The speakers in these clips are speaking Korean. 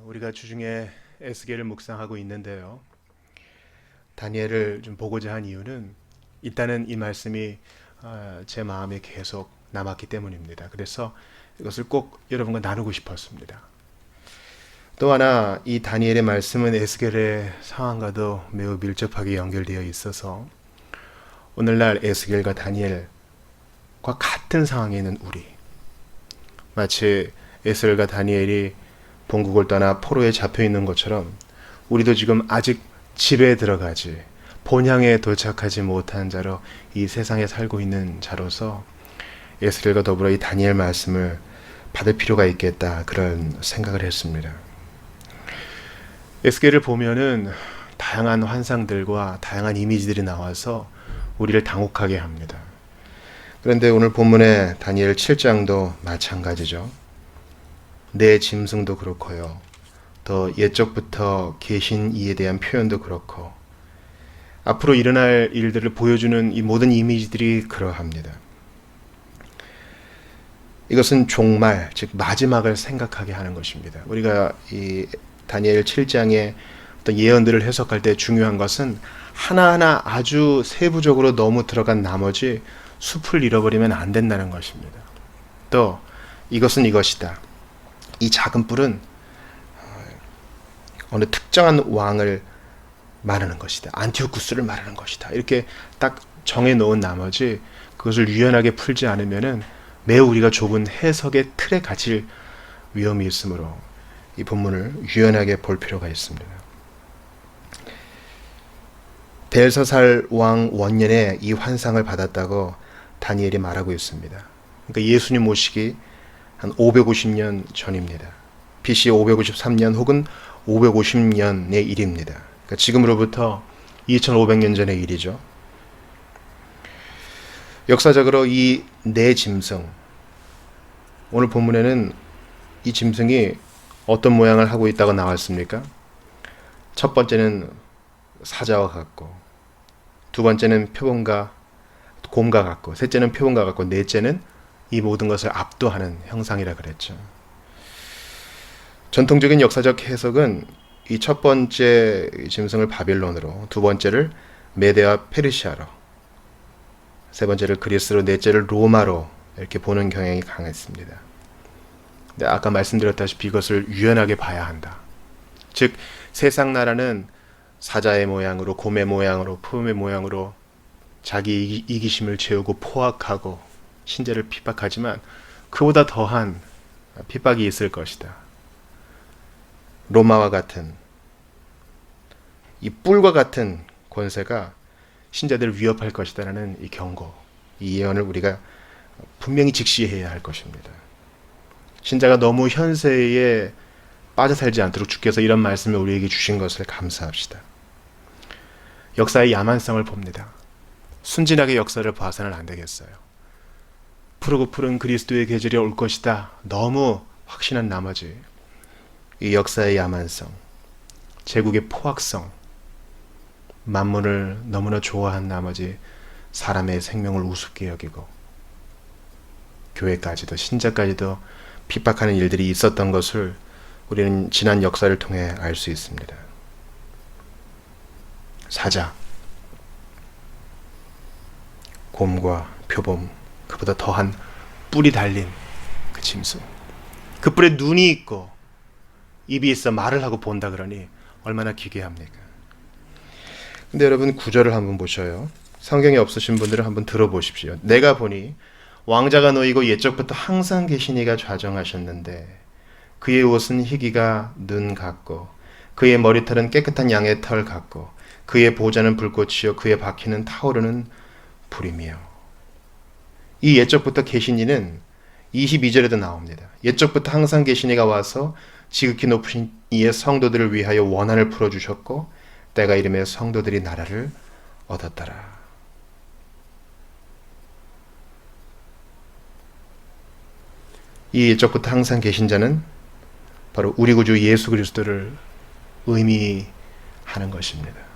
우리가 주중에 에스겔을 묵상하고 있는데요. 다니엘을 좀 보고자 한 이유는 일단은 이 말씀이 제 마음에 계속 남았기 때문입니다. 그래서 이것을 꼭 여러분과 나누고 싶었습니다. 또 하나 이 다니엘의 말씀은 에스겔의 상황과도 매우 밀접하게 연결되어 있어서 오늘날 에스겔과 다니엘과 같은 상황에 있는 우리, 마치 에스겔과 다니엘이 본국을 떠나 포로에 잡혀 있는 것처럼 우리도 지금 아직 집에 들어가지 본향에 도착하지 못한 자로 이 세상에 살고 있는 자로서 에스겔과 더불어 이 다니엘 말씀을 받을 필요가 있겠다, 그런 생각을 했습니다. 에스겔을 보면은 다양한 환상들과 다양한 이미지들이 나와서 우리를 당혹하게 합니다. 그런데 오늘 본문의 다니엘 7장도 마찬가지죠. 내 짐승도 그렇고요. 더 옛적부터 계신 이에 대한 표현도 그렇고 앞으로 일어날 일들을 보여주는 이 모든 이미지들이 그러합니다. 이것은 종말, 즉 마지막을 생각하게 하는 것입니다. 우리가 이 다니엘 7장의 어떤 예언들을 해석할 때 중요한 것은 하나하나 아주 세부적으로 너무 들어간 나머지 숲을 잃어버리면 안 된다는 것입니다. 또 이것은 이것이다. 이 작은 뿔은 어느 특정한 왕을 말하는 것이다. 안티오쿠스를 말하는 것이다. 이렇게 딱 정해놓은 나머지 그것을 유연하게 풀지 않으면은 매우 우리가 좁은 해석의 틀에 갇힐 위험이 있으므로 이 본문을 유연하게 볼 필요가 있습니다. 벨사살 왕 원년에 이 환상을 받았다고 다니엘이 말하고 있습니다. 그러니까 예수님 오시기 한 550년 전입니다. BC 553년 혹은 550년의 일입니다. 그러니까 지금으로부터 2500년 전의 일이죠. 역사적으로 이 네 짐승, 오늘 본문에는 이 짐승이 어떤 모양을 하고 있다고 나왔습니까? 첫 번째는 사자와 같고, 두 번째는 표범과 곰과 같고, 셋째는 표범과 같고, 넷째는 이 모든 것을 압도하는 형상이라 그랬죠. 전통적인 역사적 해석은 이 첫 번째 짐승을 바빌론으로, 두 번째를 메데와 페르시아로, 세 번째를 그리스로, 넷째를 로마로 이렇게 보는 경향이 강했습니다. 근데 아까 말씀드렸다시피 이것을 유연하게 봐야 한다. 즉 세상 나라는 사자의 모양으로, 곰의 모양으로, 표범의 모양으로 자기 이기심을 채우고 포악하고 신자를 핍박하지만 그보다 더한 핍박이 있을 것이다. 로마와 같은 이 뿔과 같은 권세가 신자들을 위협할 것이다라는 이 경고, 이 예언을 우리가 분명히 직시해야 할 것입니다. 신자가 너무 현세에 빠져 살지 않도록 주께서 이런 말씀을 우리에게 주신 것을 감사합시다. 역사의 야만성을 봅니다. 순진하게 역사를 봐서는 안 되겠어요. 푸르고 푸른 그리스도의 계절이 올 것이다. 너무 확신한 나머지 이 역사의 야만성, 제국의 포악성, 만물을 너무나 좋아한 나머지 사람의 생명을 우습게 여기고 교회까지도 신자까지도 핍박하는 일들이 있었던 것을 우리는 지난 역사를 통해 알 수 있습니다. 사자, 곰과 표범, 그보다 더한 뿔이 달린 그 짐승, 그 뿔에 눈이 있고 입이 있어 말을 하고 본다 그러니 얼마나 기괴합니까? 근데 여러분 구절을 한번 보셔요. 성경이 없으신 분들은 한번 들어보십시오. 내가 보니 왕자가 놓이고 옛적부터 항상 계신 이가 좌정하셨는데 그의 옷은 희기가 눈 같고 그의 머리털은 깨끗한 양의 털 같고 그의 보좌는 불꽃이요 그의 바퀴는 타오르는 불이며. 이 옛적부터 계신 이는 22절에도 나옵니다. 옛적부터 항상 계신 이가 와서 지극히 높으신 이의 성도들을 위하여 원한을 풀어주셨고 때가 이름에 성도들이 나라를 얻었더라. 이 옛적부터 항상 계신 자는 바로 우리 구주 예수 그리스도를 의미하는 것입니다.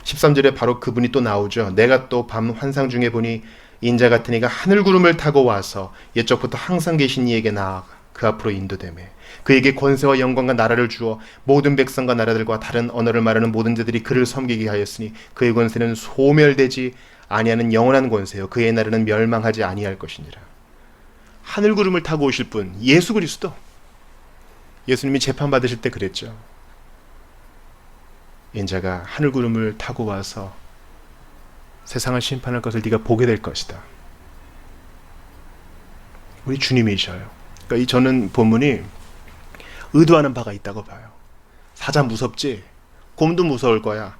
13절에 바로 그분이 또 나오죠. 내가 또 밤 환상 중에 보니 인자 같은 이가 하늘 구름을 타고 와서 옛적부터 항상 계신 이에게 나아가 그 앞으로 인도되매 그에게 권세와 영광과 나라를 주어 모든 백성과 나라들과 다른 언어를 말하는 모든 자들이 그를 섬기게 하였으니 그의 권세는 소멸되지 아니하는 영원한 권세요 그의 나라는 멸망하지 아니할 것이니라. 하늘 구름을 타고 오실 분 예수 그리스도. 예수님이 재판 받으실 때 그랬죠. 인자가 하늘 구름을 타고 와서 세상을 심판할 것을 네가 보게 될 것이다. 우리 주님이셔요. 그러니까 저는 본문이 의도하는 바가 있다고 봐요. 사자 무섭지? 곰도 무서울 거야.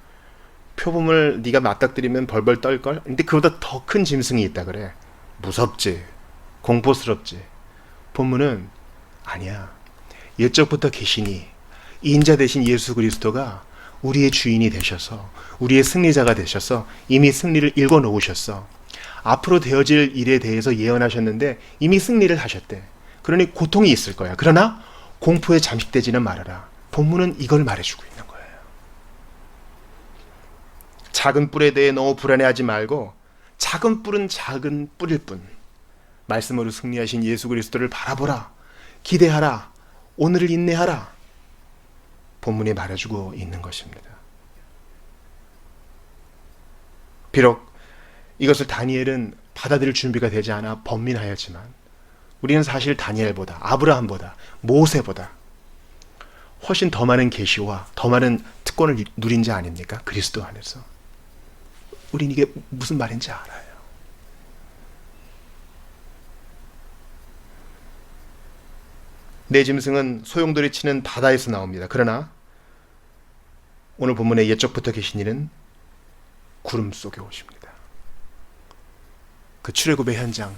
표범을 네가 맞닥뜨리면 벌벌 떨걸? 근데 그보다 더 큰 짐승이 있다 그래. 무섭지? 공포스럽지? 본문은 아니야. 옛적부터 계시니 인자 되신 예수 그리스도가 우리의 주인이 되셔서 우리의 승리자가 되셔서 이미 승리를 일궈 놓으셨어. 앞으로 되어질 일에 대해서 예언하셨는데 이미 승리를 하셨대. 그러니 고통이 있을 거야. 그러나 공포에 잠식되지는 말아라. 본문은 이걸 말해주고 있는 거예요. 작은 뿔에 대해 너무 불안해하지 말고 작은 뿔은 작은 뿔일 뿐 말씀으로 승리하신 예수 그리스도를 바라보라. 기대하라. 오늘을 인내하라. 본문이 말해주고 있는 것입니다. 비록 이것을 다니엘은 받아들일 준비가 되지 않아 번민하였지만 우리는 사실 다니엘보다 아브라함보다 모세보다 훨씬 더 많은 계시와 더 많은 특권을 누린 자 아닙니까? 그리스도 안에서. 우린 이게 무슨 말인지 알아요. 내 짐승은 소용돌이 치는 바다에서 나옵니다. 그러나 오늘 본문의 옛적부터 계신 이는 구름 속에 오십니다. 그 출애굽의 현장,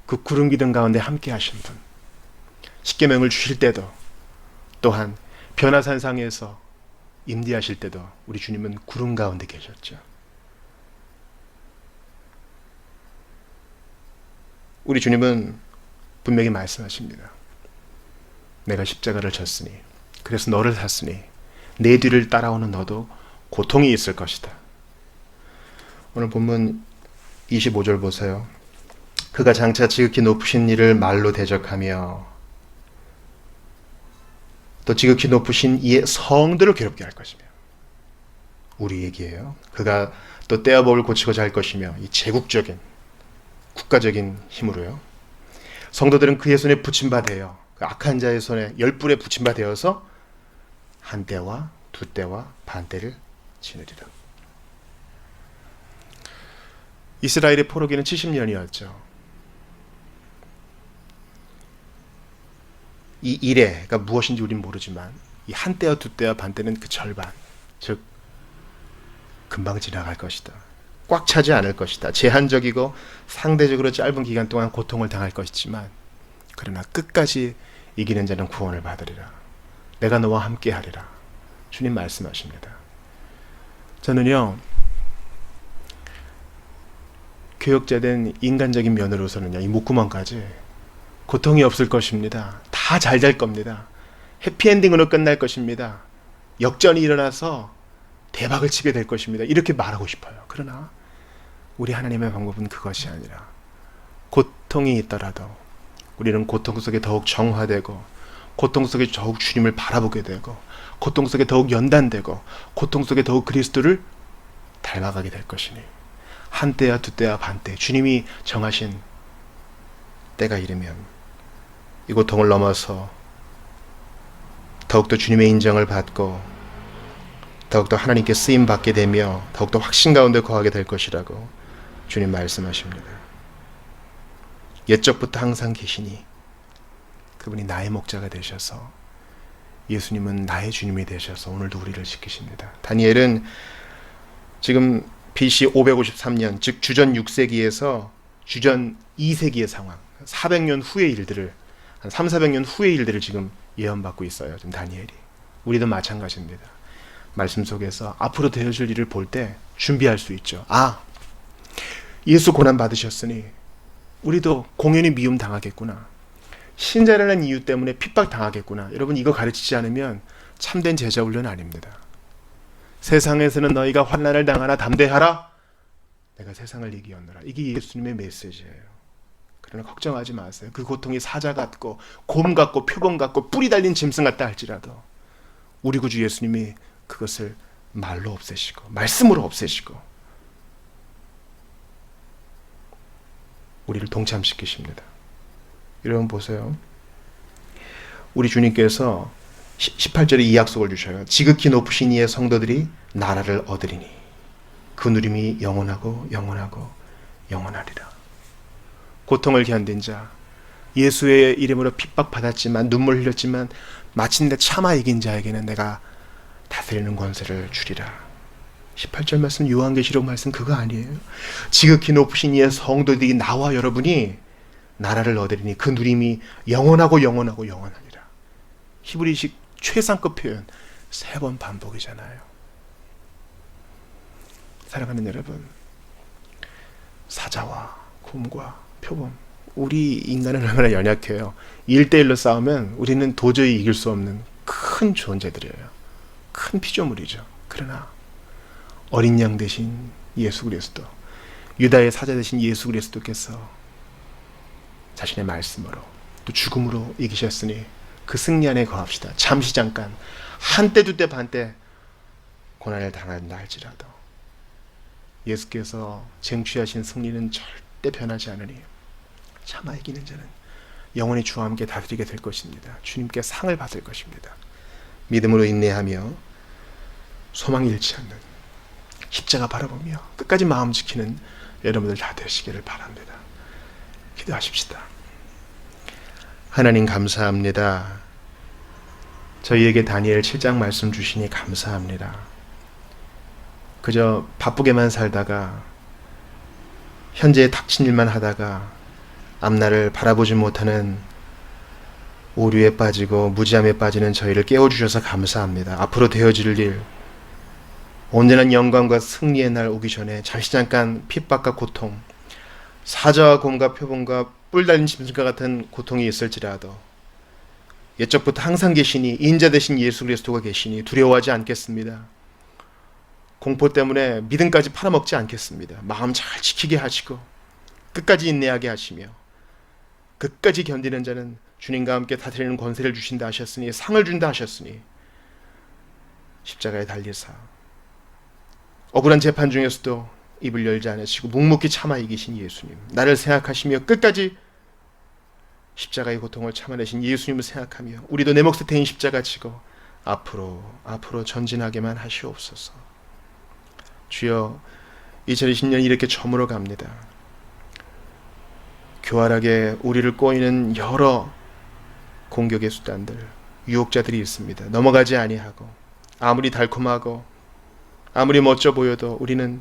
그 구름 기둥 가운데 함께 하신 분, 십계명을 주실 때도 또한 변화산상에서 임대하실 때도 우리 주님은 구름 가운데 계셨죠. 우리 주님은 분명히 말씀하십니다. 내가 십자가를 졌으니 그래서 너를 샀으니 내 뒤를 따라오는 너도 고통이 있을 것이다. 오늘 본문 25절 보세요. 그가 장차 지극히 높으신 이를 말로 대적하며 또 지극히 높으신 이의 성들을 괴롭게 할 것이며 우리 얘기예요. 그가 또 떼어법을 고치고자 할 것이며 이 제국적인 국가적인 힘으로요. 성도들은 그의 손에 붙임바되어 그 악한 자의 손에 열불에 붙임바되어서 한 때와 두 때와 반 때를 지느리라. 이스라엘의 포로기는 70년이었죠. 이 일해가 무엇인지 우린 모르지만 이 한 때와 두 때와 반 때는 그 절반, 즉 금방 지나갈 것이다. 꽉 차지 않을 것이다. 제한적이고 상대적으로 짧은 기간 동안 고통을 당할 것이지만 그러나 끝까지 이기는 자는 구원을 받으리라. 내가 너와 함께 하리라. 주님 말씀하십니다. 저는요, 교역자된 인간적인 면으로서는요, 이 목구멍까지 고통이 없을 것입니다. 다 잘 될 겁니다. 해피엔딩으로 끝날 것입니다. 역전이 일어나서 대박을 치게 될 것입니다. 이렇게 말하고 싶어요. 그러나 우리 하나님의 방법은 그것이 아니라 고통이 있더라도 우리는 고통 속에 더욱 정화되고 고통 속에 더욱 주님을 바라보게 되고 고통 속에 더욱 연단되고 고통 속에 더욱 그리스도를 닮아가게 될 것이니 한 때와 두 때와 반 때 주님이 정하신 때가 이르면 이 고통을 넘어서 더욱더 주님의 인정을 받고 더욱더 하나님께 쓰임받게 되며 더욱더 확신 가운데 거하게 될 것이라고 주님 말씀하십니다. 옛적부터 항상 계시니 그분이 나의 목자가 되셔서 예수님은 나의 주님이 되셔서 오늘도 우리를 지키십니다. 다니엘은 지금 BC 553년 즉 주전 6세기에서 주전 2세기의 상황 400년 후의 일들을 한 3, 400년 후의 일들을 지금 예언받고 있어요. 지금 다니엘이. 우리도 마찬가지입니다. 말씀 속에서 앞으로 되어질 일을 볼 때 준비할 수 있죠. 아, 예수 고난 받으셨으니 우리도 공연히 미움 당하겠구나. 신자라는 이유 때문에 핍박 당하겠구나. 여러분 이거 가르치지 않으면 참된 제자 훈련 아닙니다. 세상에서는 너희가 환난을 당하나 담대하라. 내가 세상을 이기었노라. 이게 예수님의 메시지예요. 그러나 걱정하지 마세요. 그 고통이 사자 같고 곰 같고 표범 같고 뿔이 달린 짐승 같다 할지라도 우리 구주 예수님이 그것을 말로 없애시고 말씀으로 없애시고 우리를 동참시키십니다. 여러분 보세요. 우리 주님께서 18절에 이 약속을 주셔요. 지극히 높으신 이의 성도들이 나라를 얻으리니 그 누림이 영원하고 영원하고 영원하리라. 고통을 견딘 자, 예수의 이름으로 핍박받았지만 눈물 흘렸지만 마침내 참아 이긴 자에게는 내가 다스리는 권세를 주리라. 18절 말씀, 요한계시록 말씀 그거 아니에요? 지극히 높으신 이의 성도들이 나와 여러분이 나라를 얻으리니 그 누림이 영원하고 영원하고 영원하리라. 히브리식 최상급 표현 3번 반복이잖아요. 사랑하는 여러분, 사자와 곰과 표범, 우리 인간은 얼마나 연약해요. 1대1로 싸우면 우리는 도저히 이길 수 없는 큰 존재들이에요. 큰 피조물이죠. 그러나 어린 양 대신 예수 그리스도, 유다의 사자 대신 예수 그리스도께서 자신의 말씀으로 또 죽음으로 이기셨으니 그 승리 안에 거합시다. 잠시 잠깐 한때 두때 반때 고난을 당한다 할지라도 예수께서 쟁취하신 승리는 절대 변하지 않으니 참아 이기는 자는 영원히 주와 함께 다스리게 될 것입니다. 주님께 상을 받을 것입니다. 믿음으로 인내하며 소망 잃지 않는, 십자가 바라보며 끝까지 마음 지키는 여러분들 다 되시기를 바랍니다. 기도하십시다. 하나님 감사합니다. 저희에게 다니엘 7장 말씀 주시니 감사합니다. 그저 바쁘게만 살다가 현재에 닥친 일만 하다가 앞날을 바라보지 못하는 오류에 빠지고 무지함에 빠지는 저희를 깨워주셔서 감사합니다. 앞으로 되어질 일, 온전한 영광과 승리의 날 오기 전에 잠시 잠깐 핍박과 고통, 사자와 곰과 표범과 뿔 달린 짐승과 같은 고통이 있을지라도 옛적부터 항상 계시니 인자 되신 예수 그리스도가 계시니 두려워하지 않겠습니다. 공포 때문에 믿음까지 팔아먹지 않겠습니다. 마음 잘 지키게 하시고 끝까지 인내하게 하시며 끝까지 견디는 자는 주님과 함께 다스리는 권세를 주신다 하셨으니 상을 준다 하셨으니 십자가에 달리사 억울한 재판 중에서도 입을 열지 않으시고 묵묵히 참아 이기신 예수님, 나를 생각하시며 끝까지 십자가의 고통을 참아내신 예수님을 생각하며 우리도 내 몫에 대인 십자가 지고 앞으로 전진하게만 하시옵소서. 주여, 2020년 이렇게 저물어 갑니다. 교활하게 우리를 꼬이는 여러 공격의 수단들, 유혹자들이 있습니다. 넘어가지 아니하고 아무리 달콤하고 아무리 멋져 보여도 우리는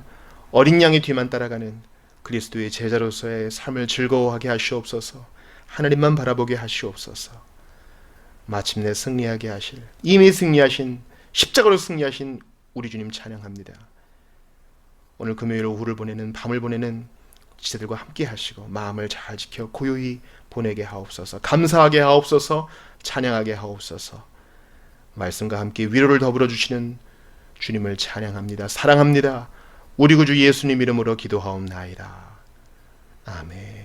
어린 양의 뒤만 따라가는 그리스도의 제자로서의 삶을 즐거워하게 하시옵소서. 하나님만 바라보게 하시옵소서. 마침내 승리하게 하실, 이미 승리하신, 십자가로 승리하신 우리 주님 찬양합니다. 오늘 금요일 오후를 보내는, 밤을 보내는 지체들과 함께 하시고 마음을 잘 지켜 고요히 보내게 하옵소서. 감사하게 하옵소서. 찬양하게 하옵소서. 말씀과 함께 위로를 더불어 주시는 주님을 찬양합니다. 사랑합니다. 우리 구주 예수님 이름으로 기도하옵나이다. 아멘.